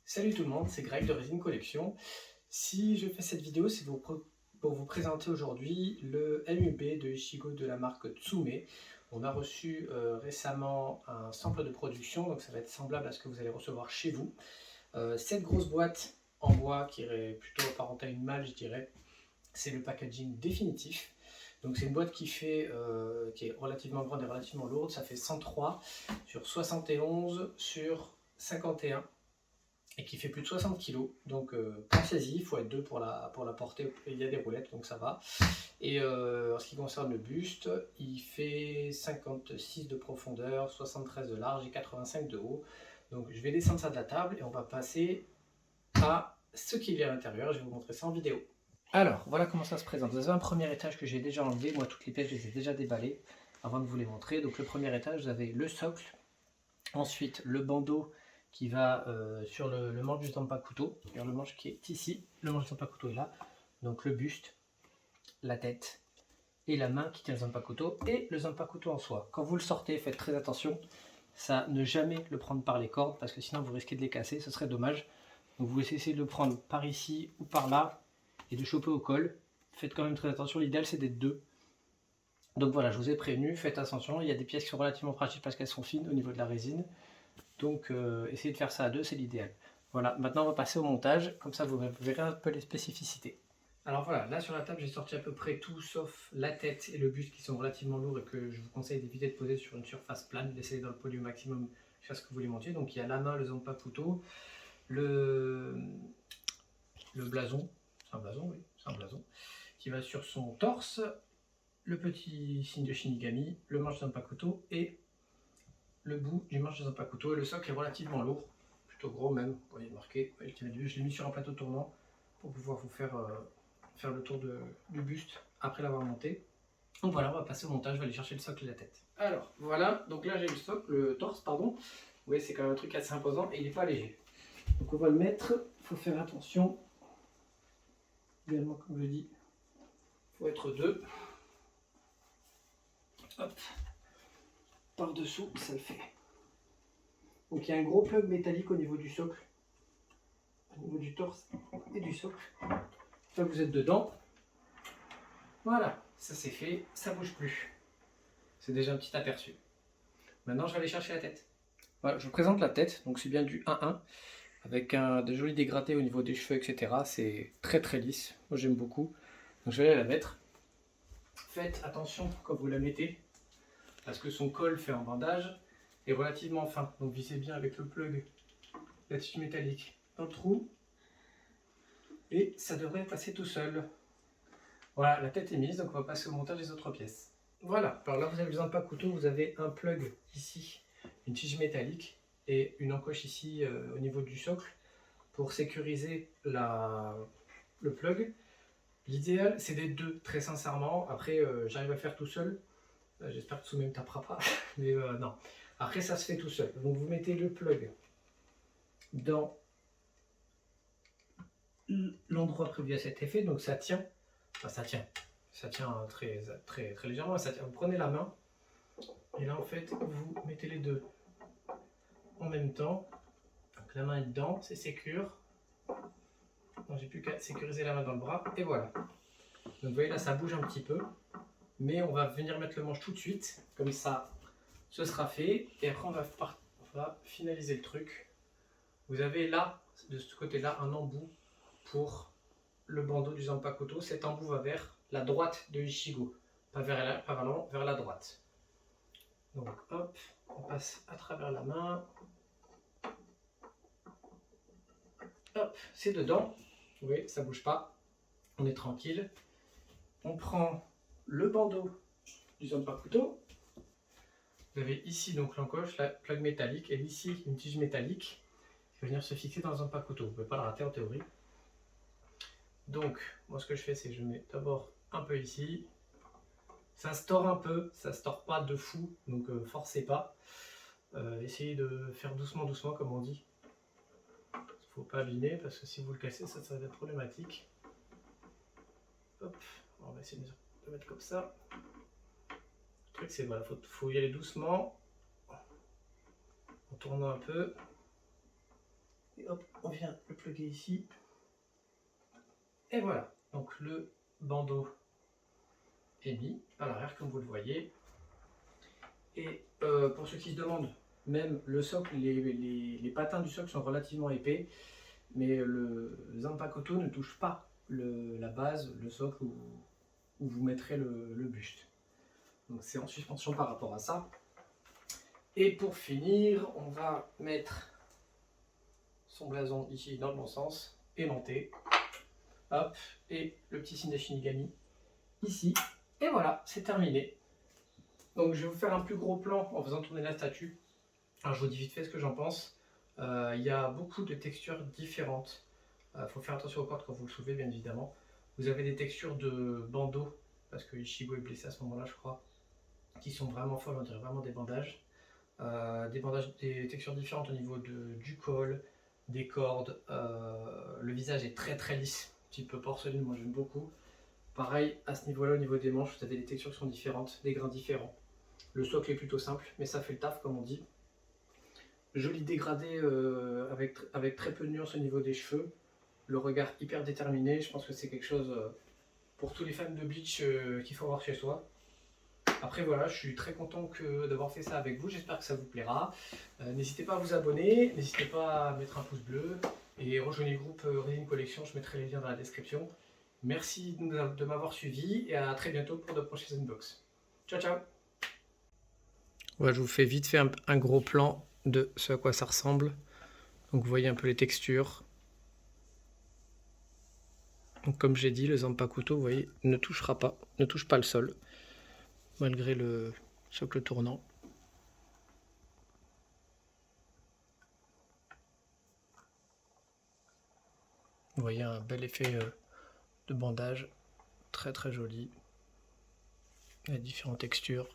Salut tout le monde, c'est Greg de Résine Collection. Si je fais cette vidéo, c'est pour vous présenter aujourd'hui le MUB de Ichigo de la marque Tsume. On a reçu récemment un sample de production, donc ça va être semblable à ce que vous allez recevoir chez vous. Cette grosse boîte en bois qui est plutôt apparentée à une malle, je dirais, c'est le packaging définitif. Donc c'est une boîte qui est relativement grande et relativement lourde, ça fait 103 sur 71 sur 51 et qui fait plus de 60 kg. Donc pensez-y, il faut être deux pour la porter. Il y a des roulettes, donc ça va. Et en ce qui concerne le buste, il fait 56 de profondeur, 73 de large et 85 de haut. Donc je vais descendre ça de la table et on va passer à ce qu'il y a à l'intérieur. Je vais vous montrer ça en vidéo. Alors, voilà comment ça se présente. Vous avez un premier étage que j'ai déjà enlevé. Moi, toutes les pièces, je les ai déjà déballées avant de vous les montrer. Donc le premier étage, vous avez le socle. Ensuite, le bandeau qui va sur le manche du zanpakuto. Le manche qui est ici, le manche du zanpakuto est là. Donc le buste, la tête et la main qui tient le zanpakuto et le zanpakuto en soi. Quand vous le sortez, faites très attention, ça ne jamais le prendre par les cordes parce que sinon vous risquez de les casser, ce serait dommage. Donc vous essayez de le prendre par ici ou par là et de choper au col. Faites quand même très attention, l'idéal c'est d'être deux. Donc voilà, je vous ai prévenu, faites attention, il y a des pièces qui sont relativement fragiles parce qu'elles sont fines au niveau de la résine. Donc essayez de faire ça à deux, c'est l'idéal. Voilà, maintenant on va passer au montage, comme ça vous verrez un peu les spécificités. Alors voilà, là sur la table j'ai sorti à peu près tout sauf la tête et le buste qui sont relativement lourds et que je vous conseille d'éviter de poser sur une surface plane, d'essayer dans le poly au maximum jusqu'à ce que vous les montiez. Donc il y a la main, le zanpakuto, le blason, c'est un blason, oui, c'est un blason, qui va sur son torse, le petit signe de Shinigami, le manche zanpakuto et le bout du manche de zanpakuto. Et le socle est relativement lourd, plutôt gros même, vous voyez marqué, je l'ai mis sur un plateau tournant pour pouvoir vous faire le tour du buste après l'avoir monté. Donc voilà, on va passer au montage, je vais aller chercher le socle et la tête. Alors voilà, donc là j'ai le socle, le torse pardon, vous voyez c'est quand même un truc assez imposant et il n'est pas léger. Donc on va le mettre, il faut faire attention, également comme je dis, il faut être deux. Hop, par dessous ça le fait. Donc il y a un gros plug métallique au niveau du socle, au niveau du torse et du socle. Là vous êtes dedans. Voilà, ça c'est fait, ça bouge plus. C'est déjà un petit aperçu. Maintenant je vais aller chercher la tête. Voilà, je vous présente la tête, donc c'est bien du 1-1, avec de jolis dégradés au niveau des cheveux, etc. C'est très très lisse, moi j'aime beaucoup. Donc je vais aller la mettre. Faites attention quand vous la mettez, parce que son col fait en bandage est relativement fin. Donc vissez bien avec le plug la tige métallique dans le trou, et ça devrait passer tout seul. Voilà, la tête est mise, donc on va passer au montage des autres pièces. Voilà, alors là vous avez le zanpakuto, vous avez un plug ici, une tige métallique et une encoche ici au niveau du socle pour sécuriser le plug. L'idéal c'est d'être deux, très sincèrement. Après j'arrive à le faire tout seul, j'espère que Tsume ne me tapera pas, mais non. Après ça se fait tout seul. Donc vous mettez le plug dans l'endroit prévu à cet effet, donc ça tient, enfin ça tient très, très, très légèrement, ça tient. Vous prenez la main, et là en fait vous mettez les deux en même temps, donc la main est dedans, c'est sécure, donc j'ai plus qu'à sécuriser la main dans le bras, et voilà. Donc vous voyez là ça bouge un petit peu, mais on va venir mettre le manche tout de suite, comme ça ce sera fait, et après on va finaliser le truc. Vous avez là, de ce côté là, un embout pour le bandeau du zanpakuto. Cet embout va vers la droite de Ichigo, pas vers l'avant, vers la droite. Donc hop, on passe à travers la main. Hop, c'est dedans. Vous voyez, ça bouge pas. On est tranquille. On prend le bandeau du zanpakuto. Vous avez ici donc l'encoche, la plaque métallique, et ici une tige métallique qui va venir se fixer dans le zanpakuto. Vous ne pouvez pas le rater en théorie. Donc, moi ce que je fais, c'est que je mets d'abord un peu ici. Ça se tord un peu, ça se tord pas de fou, donc forcez pas. Essayez de faire doucement, doucement, comme on dit. Il ne faut pas abîmer, parce que si vous le cassez, ça va être problématique. Hop, on va essayer de le mettre comme ça. Le truc, c'est voilà, faut y aller doucement, en tournant un peu. Et hop, on vient le plugger ici. Et voilà, donc le bandeau est mis à l'arrière comme vous le voyez. Et pour ceux qui se demandent, même le socle, les patins du socle sont relativement épais, mais le Zanpakuto ne touche pas la base, le socle où vous mettrez le buste. Donc c'est en suspension par rapport à ça. Et pour finir, on va mettre son blason ici dans le bon sens, aimanté. Hop, et le petit signe des Shinigami ici. Et voilà, c'est terminé. Donc je vais vous faire un plus gros plan en faisant tourner la statue. Alors je vous dis vite fait ce que j'en pense. Il y a beaucoup de textures différentes. Il faut faire attention aux cordes quand vous le soulevez, bien évidemment. Vous avez des textures de bandeaux, parce que Ichigo est blessé à ce moment-là, je crois, qui sont vraiment folles, on dirait vraiment des bandages. Des textures différentes au niveau du col, des cordes. Le visage est très très lisse, un petit peu porcelaine, moi j'aime beaucoup. Pareil, à ce niveau-là, au niveau des manches, vous avez des textures qui sont différentes, des grains différents. Le socle est plutôt simple, mais ça fait le taf, comme on dit. Joli dégradé avec très peu de nuances au niveau des cheveux. Le regard hyper déterminé, je pense que c'est quelque chose pour tous les fans de Bleach qu'il faut avoir chez soi. Après voilà, je suis très content d'avoir fait ça avec vous, j'espère que ça vous plaira. N'hésitez pas à vous abonner, n'hésitez pas à mettre un pouce bleu et rejoignez le groupe Resin Collection, je mettrai les liens dans la description. Merci de m'avoir suivi et à très bientôt pour de prochaines unbox. Ciao ciao. Voilà, je vous fais vite fait un gros plan de ce à quoi ça ressemble. Donc vous voyez un peu les textures. Donc comme j'ai dit, le Zanpakuto, vous voyez, ne touche pas le sol, malgré le socle tournant. Vous voyez un bel effet de bandage, très très joli. Il y a différentes textures.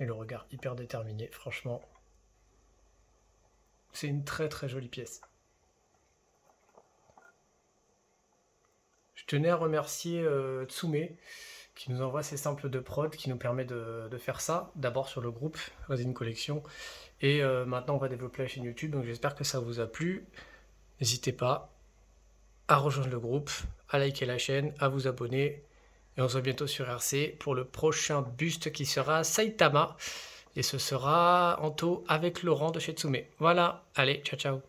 Et le regard hyper déterminé, franchement. C'est une très très jolie pièce. Je tenais à remercier Tsume qui nous envoie ces samples de prod, qui nous permet de faire ça, d'abord sur le groupe Resin Collection, et maintenant on va développer la chaîne YouTube, donc j'espère que ça vous a plu. N'hésitez pas à rejoindre le groupe, à liker la chaîne, à vous abonner, et on se voit bientôt sur RC pour le prochain buste qui sera Saitama, et ce sera Anto avec Laurent de chez Tsume. Voilà, allez, ciao ciao.